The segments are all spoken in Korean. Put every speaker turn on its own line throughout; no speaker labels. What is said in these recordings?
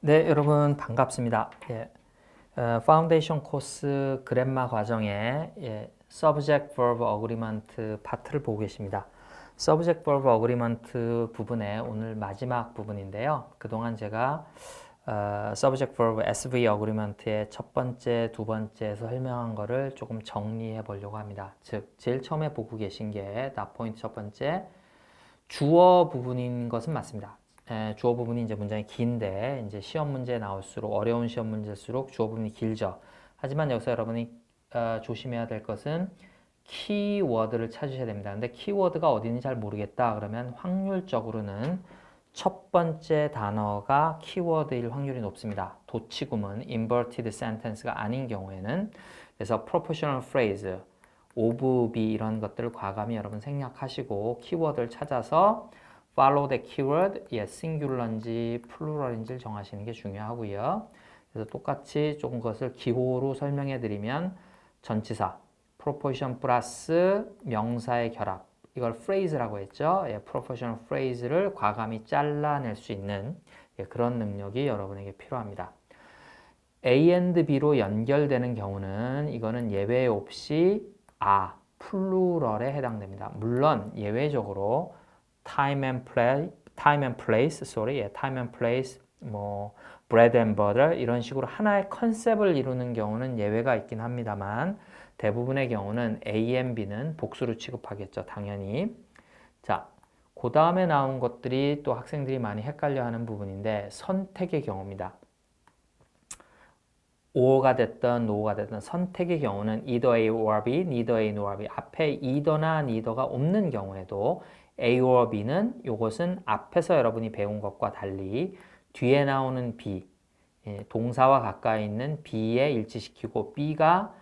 네, 여러분 반갑습니다. 파운데이션 코스 그램마 과정의 Subject Verb Agreement 파트를 보고 계십니다. Subject Verb Agreement 부분의 오늘 마지막 부분인데요. 그동안 제가 Subject Verb SV Agreement의 첫 번째, 두 번째에서 설명한 거를 조금 정리해 보려고 합니다. 즉, 제일 처음에 보고 계신 게 나 포인트 첫 번째, 주어 부분인 것은 맞습니다. 주어 부분이 이제 문장이 긴데 이제 시험 문제 나올수록 어려운 시험 문제일수록 주어 부분이 길죠. 하지만 여기서 여러분이 조심해야 될 것은 키워드를 찾으셔야 됩니다. 근데 키워드가 어디 있는지 잘 모르겠다 그러면 확률적으로는 첫 번째 단어가 키워드일 확률이 높습니다. 도치구문, inverted sentence가 아닌 경우에는. 그래서 proportional phrase, of, be 이런 것들을 과감히 여러분 생략하시고 키워드를 찾아서 follow the keyword, singular인지 plural인지를 정하시는 게 중요하고요. 그래서 똑같이 조금 그것을 기호로 설명해 드리면 전치사, proportion 플러스 명사의 결합, 이걸 phrase라고 했죠. proportional phrase를 과감히 잘라낼 수 있는 그런 능력이 여러분에게 필요합니다. A and B로 연결되는 경우는 이거는 예외 없이 플루럴에 해당됩니다. 물론 예외적으로 time and place, 뭐 bread and butter 이런 식으로 하나의 컨셉을 이루는 경우는 예외가 있긴 합니다만 대부분의 경우는 A and B는 복수로 취급하겠죠, 당연히. 자, 그 다음에 나온 것들이 또 학생들이 많이 헷갈려하는 부분인데 선택의 경우입니다. or가 됐든 no가 됐든 선택의 경우는 either A or B, neither A nor B. 앞에 either나 neither가 없는 경우에도 A or B는 이것은 앞에서 여러분이 배운 것과 달리 뒤에 나오는 B, 동사와 가까이 있는 B에 일치시키고 B가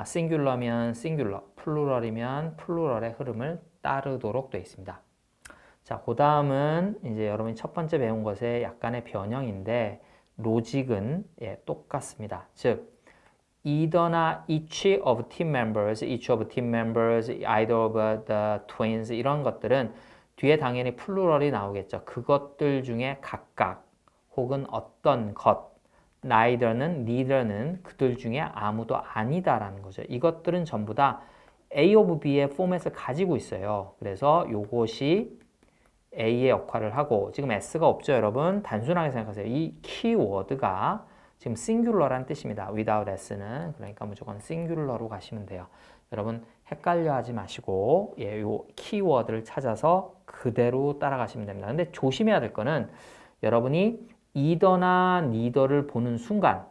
싱귤러면 싱귤러, 플루럴이면 플루럴의 흐름을 따르도록 되어 있습니다. 자, 그 다음은 이제 여러분이 첫 번째 배운 것의 약간의 변형인데 로직은 똑같습니다. 즉, either나 each of team members, either of the twins 이런 것들은 뒤에 당연히 플루럴이 나오겠죠. 그것들 중에 각각 혹은 어떤 것, neither는 그들 중에 아무도 아니다라는 거죠. 이것들은 전부 다 A of B의 포맷을 가지고 있어요. 그래서 요것이 A의 역할을 하고 지금 S가 없죠, 여러분? 단순하게 생각하세요. 이 키워드가 지금 싱귤러란 뜻입니다. without S는. 그러니까 무조건 싱귤러로 가시면 돼요. 여러분 헷갈려 하지 마시고 요 키워드를 찾아서 그대로 따라가시면 됩니다. 근데 조심해야 될 거는 여러분이 either나 neither를 보는 순간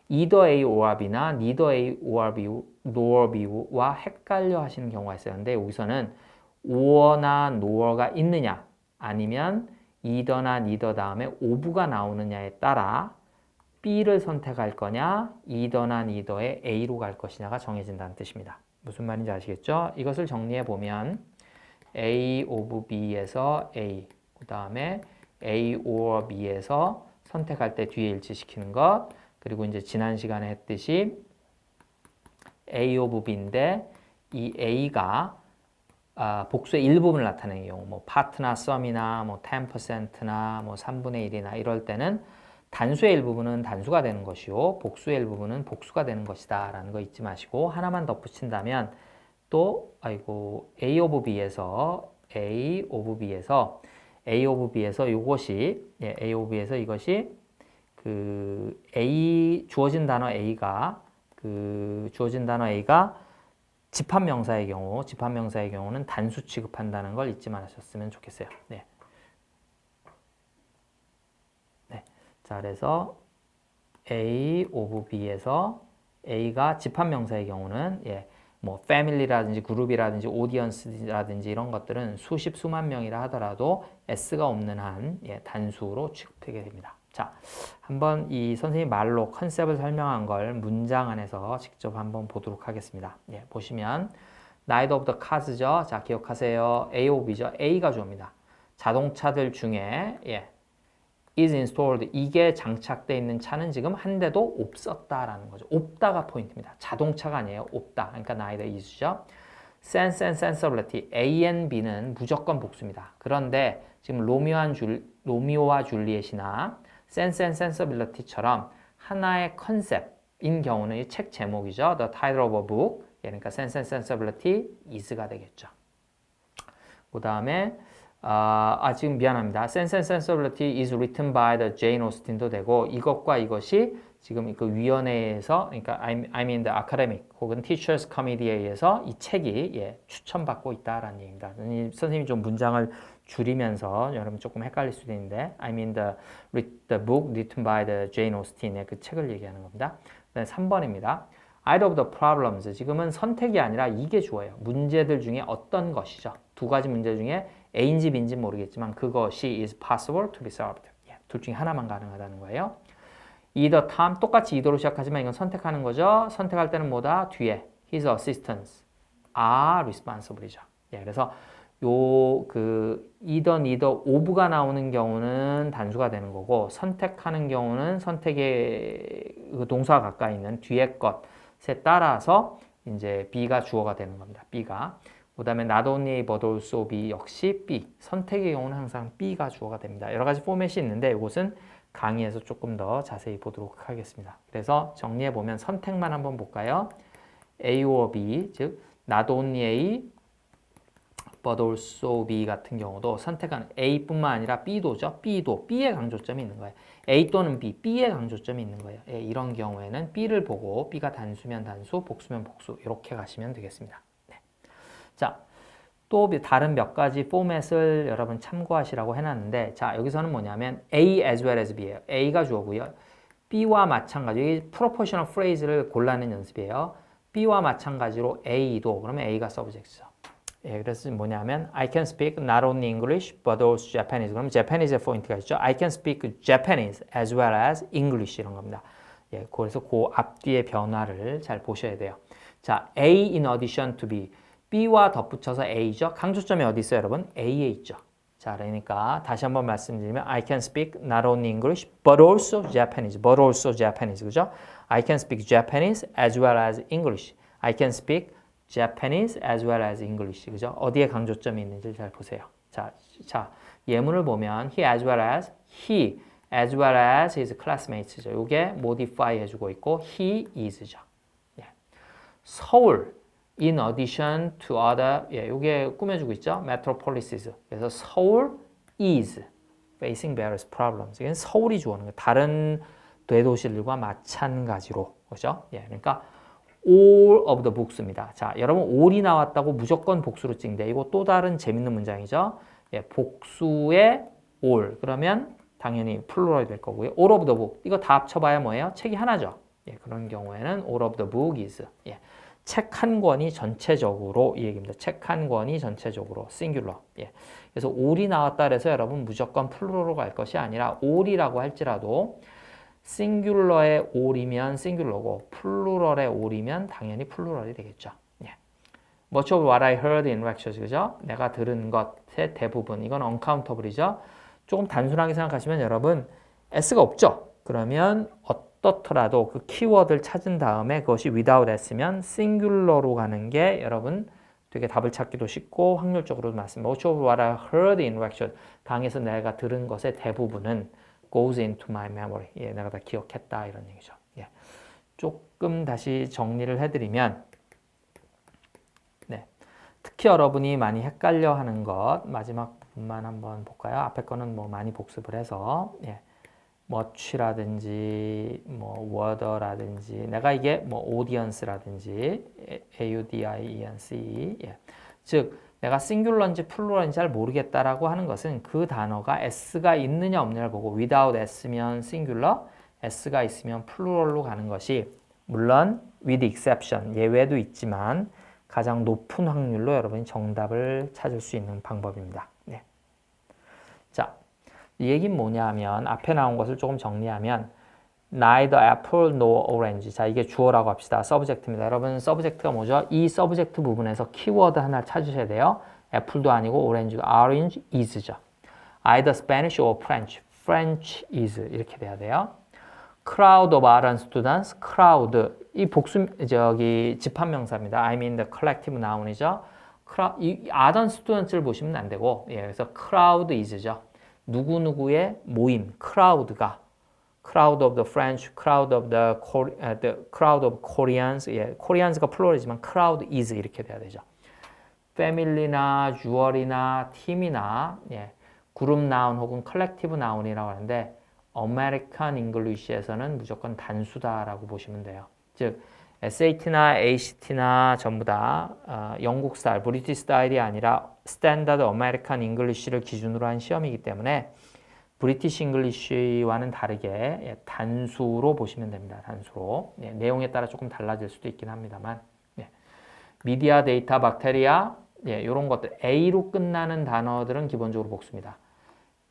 either A or B나 neither A or B, nor B와 헷갈려 하시는 경우가 있어요. 근데 여기서는 or나 nor가 있느냐 아니면 either나 neither 다음에 of가 나오느냐에 따라 B를 선택할 거냐 either나 neither의 A로 갈 것이냐가 정해진다는 뜻입니다. 무슨 말인지 아시겠죠? 이것을 정리해 보면 A of B에서 A, 그 다음에 A or B에서 선택할 때 뒤에 일치시키는 것, 그리고 이제 지난 시간에 했듯이 A of B인데 이 A가 복수의 일부분을 나타내는 경우, 뭐 파트나 썸이나 뭐 10%나 뭐 3분의 1이나 이럴 때는 단수의 일부분은 단수가 되는 것이요, 복수의 일부분은 복수가 되는 것이다 라는 거 잊지 마시고 하나만 덧붙인다면 또 A of B에서 이것이 A of B에서 이것이 그 주어진 단어 A가 집합명사의 경우는 단수 취급한다는 걸 잊지 마셨으면 좋겠어요. 네. 자, 그래서 A of B에서 A가 집합명사의 경우는 뭐 family라든지 그룹이라든지 audience라든지 이런 것들은 수십 수만 명이라 하더라도 S가 없는 한 단수로 취급되게 됩니다. 자, 한번 이 선생님 말로 컨셉을 설명한 걸 문장 안에서 직접 한번 보도록 하겠습니다. 보시면 neither of the cars죠. 자, 기억하세요. A of B죠. A가 주어입니다. 자동차들 중에 is installed, 이게 장착되어 있는 차는 지금 한 대도 없었다라는 거죠. 없다가 포인트입니다. 자동차가 아니에요. 없다. 그러니까 neither is죠. sense and sensibility, A and B는 무조건 복수입니다. 그런데 지금 로미오와 줄리엣이나 sense and sensibility처럼 하나의 컨셉인 경우는 이 책 제목이죠. The title of a book. 그러니까 sense and sensibility is가 되겠죠. 그 다음에 지금 미안합니다. Sense and Sensibility is written by the Jane Austen도 되고 이것과 이것이 지금 그 위원회에서 그러니까 I mean the academic 혹은 Teachers Committee에 의해서 이 책이 추천받고 있다라는 얘기입니다. 선생님이 좀 문장을 줄이면서 여러분 조금 헷갈릴 수도 있는데 I mean the book written by the Jane Austen의 그 책을 얘기하는 겁니다. 3번입니다. Either of the problems. 지금은 선택이 아니라 이게 주어요. 문제들 중에 어떤 것이죠. 두 가지 문제 중에 A인지 B인지 모르겠지만 그것이 is possible to be solved. 둘 중에 하나만 가능하다는 거예요. either Tom 똑같이 either로 시작하지만 이건 선택하는 거죠. 선택할 때는 뒤에 his assistants are responsible이죠. 그래서 either, neither, of가 나오는 경우는 단수가 되는 거고 선택하는 경우는 선택의 그 동사가 가까이 있는 뒤에 것에 따라서 이제 B가 주어가 되는 겁니다. B가. 그 다음에 not only but also B 역시 B. 선택의 경우는 항상 B가 주어가 됩니다. 여러 가지 포맷이 있는데 이것은 강의에서 조금 더 자세히 보도록 하겠습니다. 그래서 정리해보면 선택만 한번 볼까요? A or B, 즉 not only A but also B 같은 경우도 선택한 A뿐만 아니라 B도죠. B도 B의 강조점이 있는 거예요. A 또는 B, B의 강조점이 있는 거예요. 이런 경우에는 B를 보고 B가 단수면 단수, 복수면 복수 이렇게 가시면 되겠습니다. 자, 또 다른 몇 가지 포맷을 여러분 참고하시라고 해놨는데 자, 여기서는 뭐냐면 A as well as B예요. A가 주어고요. B와 마찬가지 proportional phrase를 골라내는 연습이에요. B와 마찬가지로 A도 그러면 A가 subject죠. 그래서 뭐냐면 I can speak not only English but also Japanese. 그러면 Japanese의 포인트가 있죠. I can speak Japanese as well as English 이런 겁니다. 그래서 그 앞뒤의 변화를 잘 보셔야 돼요. 자, A in addition to B. B와 덧붙여서 A죠. 강조점이 어디 있어요, 여러분? A에 있죠. 자, 그러니까 다시 한번 말씀드리면 I can speak not only English but also Japanese. But also Japanese. 그죠? I can speak Japanese as well as English. I can speak Japanese as well as English. 그죠? 어디에 강조점이 있는지 잘 보세요. 자, 예문을 보면 he as well as his classmates죠. 이게 modify 해주고 있고 he is죠. 서울 in addition to other, 이게 꾸며주고 있죠. metropolises. 그래서 서울 is facing various problems. 이건 서울이 주어는 거예요. 다른 대도시들과 마찬가지로. 그죠? 그러니까 all of the books입니다. 자, 여러분 all이 나왔다고 무조건 복수로 찍는데 이거 또 다른 재밌는 문장이죠. 복수의 all. 그러면 당연히 플루럴이 될 거고요. all of the book. 이거 다 합쳐봐야 뭐예요? 책이 하나죠. 그런 경우에는 all of the book is. 책 한 권이 전체적으로 이 얘기입니다. 책 한 권이 전체적으로 singular. 그래서 all이 나왔다 그래서 여러분 무조건 플루럴로 갈 것이 아니라 all이라고 할지라도 싱귤러의 all이면 싱귤러고 플루럴의 all이면 당연히 플루럴이 되겠죠. Much of what I heard in lectures. 그죠? 내가 들은 것의 대부분. 이건 uncountable이죠. 조금 단순하게 생각하시면 여러분 s가 없죠. 그러면 어떻더라도 그 키워드를 찾은 다음에 그것이 without s면 singular로 가는 게 여러분 되게 답을 찾기도 쉽고 확률적으로도 맞습니다. Much of what I heard in lectures. 강에서 내가 들은 것의 대부분은 goes into my memory. 내가 다 기억했다 이런 얘기죠. 조금 다시 정리를 해드리면 특히 여러분이 많이 헷갈려하는 것 마지막 부분만 한번 볼까요? 앞에 거는 뭐 많이 복습을 해서 much라든지 whether라든지 내가 이게 audience라든지 audience 즉 내가 싱귤러인지 플루럴인지 잘 모르겠다라고 하는 것은 그 단어가 s가 있느냐 없느냐를 보고 without s면 싱귤러, s가 있으면 플루럴로 가는 것이 물론 with exception 예외도 있지만 가장 높은 확률로 여러분이 정답을 찾을 수 있는 방법입니다. 자, 이 얘기는 뭐냐면 앞에 나온 것을 조금 정리하면 neither apple nor orange. 자, 이게 주어라고 합시다. subject입니다. 여러분 subject가 뭐죠? 이 subject 부분에서 키워드 하나 찾으셔야 돼요. apple도 아니고 orange가 orange is죠. either Spanish or French. French is 이렇게 돼야 돼요. crowd of ardent students. crowd 이 복수 집합명사입니다. I mean the collective noun이죠. 이 other students를 보시면 안 되고, 예, 그래서 crowd is죠. 누구누구의 모임, crowd of the French, crowd of the crowd of Koreans, 예, Koreans가 플로럴이지만 crowd is 이렇게 돼야 되죠. family나 유얼이나 팀이나 예, 그룹 나운 혹은 컬렉티브 나운이라고 하는데 American English에서는 무조건 단수다라고 보시면 돼요. 즉 SAT나 ACT나 전부 다 영국 스타일, 브리티시 스타일이 아니라 스탠다드 아메리칸 잉글리시를 기준으로 한 시험이기 때문에 브리티시 잉글리시와는 다르게 예, 단수로 보시면 됩니다. 단수로. 예, 내용에 따라 조금 달라질 수도 있긴 합니다만 예. 미디어, 데이터, 박테리아 예, 이런 것들 A로 끝나는 단어들은 기본적으로 복수입니다.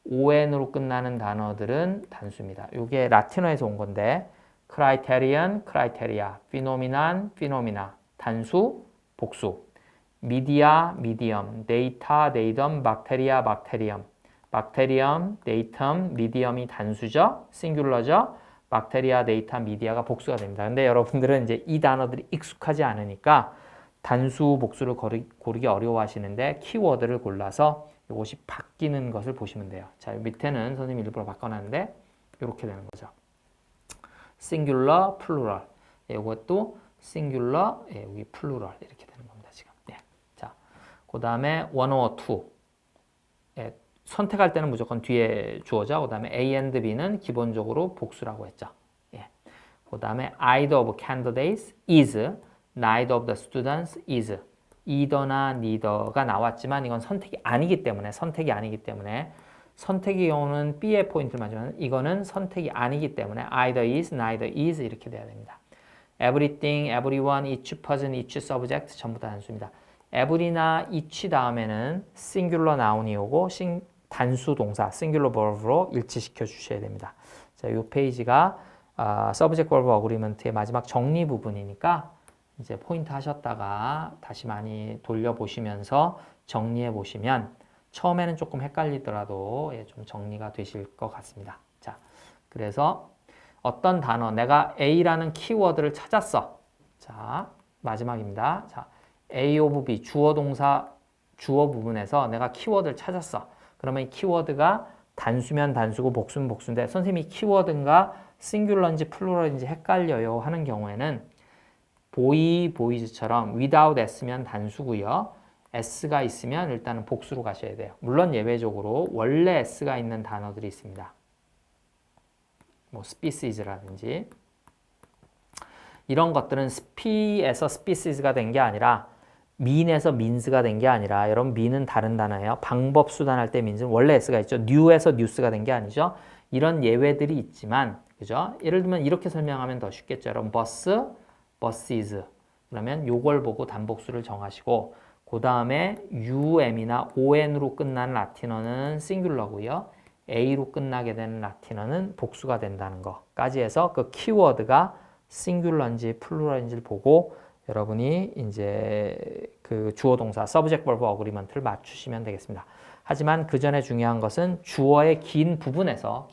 ON으로 끝나는 단어들은 단수입니다. 이게 라틴어에서 온 건데 criterion, criteria, phenomenon, phenomena, 단수, 복수, media, medium, data, datum, bacteria, bacterium, bacterium, datum, medium이 단수죠, singular죠, bacteria, data, media가 복수가 됩니다. 근데 여러분들은 이제 이 단어들이 익숙하지 않으니까 단수, 복수를 고르기 어려워하시는데 키워드를 골라서 이것이 바뀌는 것을 보시면 돼요. 자, 밑에는 선생님이 일부러 바꿔놨는데 이렇게 되는 거죠. singular, plural. 예, 이것도 singular, 예, 여기 plural 이렇게 되는 겁니다. 지금. 예. 자, 그 다음에 102. 예, 선택할 때는 무조건 뒤에 주어져. 그 다음에 A and B는 기본적으로 복수라고 했죠. 예. 그 다음에 either of candidates is, neither of the students is. either나 neither가 나왔지만 이건 선택이 아니기 때문에 선택의 경우는 B의 포인트를 맞으면 이거는 선택이 아니기 때문에 either is, neither is 이렇게 돼야 됩니다. everything, everyone, each person, each subject 전부 다 단수입니다. every나 each 다음에는 singular noun이 오고 단수 동사 singular verb로 일치시켜 주셔야 됩니다. 자, 이 페이지가 subject verb agreement의 마지막 정리 부분이니까 이제 포인트 하셨다가 다시 많이 돌려보시면서 정리해 보시면 처음에는 조금 헷갈리더라도 좀 정리가 되실 것 같습니다. 자, 그래서 어떤 단어, 내가 A라는 키워드를 찾았어. 자, 마지막입니다. 자, A of B, 주어 동사, 주어 부분에서 내가 키워드를 찾았어. 그러면 이 키워드가 단수면 단수고 복수면 복수인데 선생님이 키워드인가 싱귤러인지 플루럴인지 헷갈려요 하는 경우에는 보이, 보이즈처럼 without s면 단수고요. s가 있으면 일단은 복수로 가셔야 돼요. 물론 예외적으로 원래 s가 있는 단어들이 있습니다. 뭐 species라든지 이런 것들은 spe에서 species가 된 게 아니라 mean에서 means가 된 게 아니라 여러분 mean은 다른 단어예요. 방법, 수단할 때 means는 원래 s가 있죠. new에서 news가 된 게 아니죠. 이런 예외들이 있지만 그죠? 예를 들면 이렇게 설명하면 더 쉽겠죠. 여러분 bus, buses 그러면 요걸 보고 단복수를 정하시고 그 다음에 um이나 on으로 끝나는 라틴어는 싱귤러고요. a로 끝나게 되는 라틴어는 복수가 된다는 것까지 해서 그 키워드가 싱귤러인지 플루럴인지를 보고 여러분이 이제 그 주어 동사 subject verb agreement를 맞추시면 되겠습니다. 하지만 그 전에 중요한 것은 주어의 긴 부분에서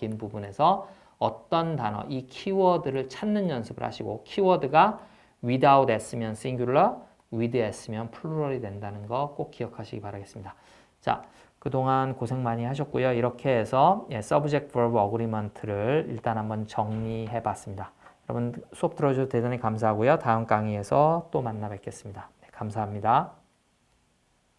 어떤 단어, 이 키워드를 찾는 연습을 하시고 키워드가 without s면 singular, with s면 plural이 된다는 거 꼭 기억하시기 바라겠습니다. 자, 그동안 고생 많이 하셨고요. 이렇게 해서 subject verb agreement를 일단 한번 정리해 봤습니다. 여러분 수업 들어주셔서 대단히 감사하고요. 다음 강의에서 또 만나 뵙겠습니다. 네, 감사합니다.